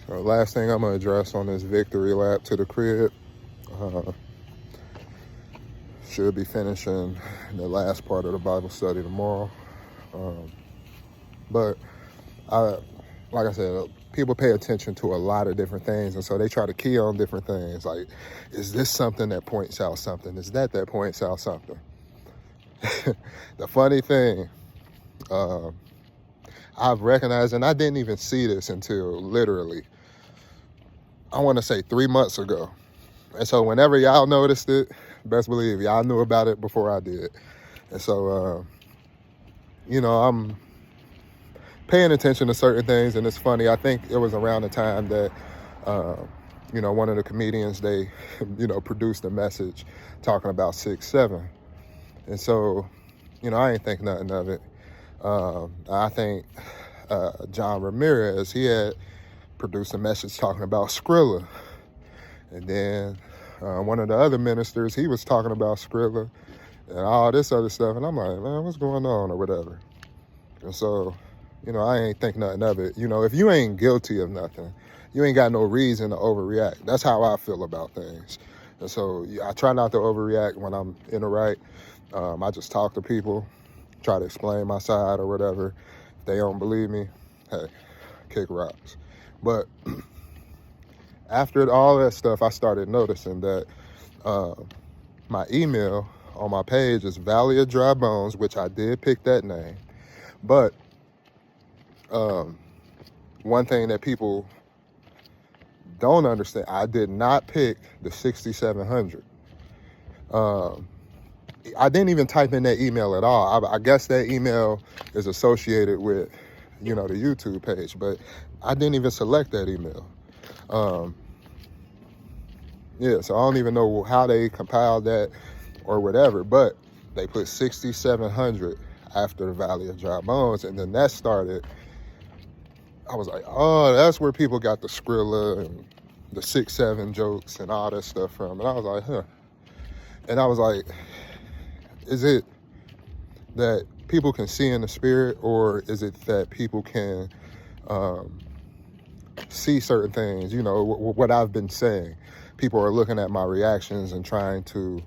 Last thing I'm going to address on this victory lap to the crib. Should be finishing the last part of the Bible study tomorrow. But like I said, people pay attention to a lot of different things, and so they try to key on different things. Like, is this something that points out something? Is that points out something? The funny thing, I've recognized, and I didn't even see this until literally, I want to say 3 months ago. And so whenever y'all noticed it, best believe y'all knew about it before I did. And so, I'm paying attention to certain things, and it's funny. I think it was around the time that, one of the comedians, they, produced a message talking about 6-7. And so, I ain't think nothing of it. I think John Ramirez, he had produced a message talking about Skrilla. And then one of the other ministers, he was talking about Skrilla and all this other stuff. And I'm like, man, what's going on or whatever? And so, I ain't think nothing of it. If you ain't guilty of nothing, you ain't got no reason to overreact. That's how I feel about things. And so I try not to overreact when I'm in the right. I just talk to people, try to explain my side or whatever. If they don't believe me, hey, kick rocks. But after all that stuff, I started noticing that my email on my page is Valley of Dry Bones, which I did pick that name. But one thing that people don't understand, I did not pick the 6700. I didn't even type in that email at all. I guess that email is associated with, the YouTube page, but I didn't even select that email. So I don't even know how they compiled that or whatever, but they put 6700 after the Valley of Dry Bones, and then that started. I was like, oh, that's where people got the Skrilla and the 6-7 jokes and all that stuff from. And I was like, huh. And I was like, is it that people can see in the spirit, or is it that people can see certain things? What I've been saying. People are looking at my reactions and trying to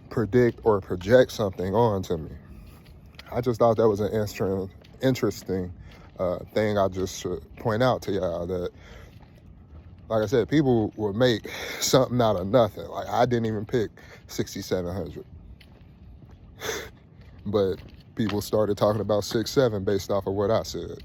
predict or project something onto me. I just thought that was an interesting thing I just should point out to y'all, that, like I said, people will make something out of nothing. Like, I didn't even pick 6700. But people started talking about 6-7 based off of what I said.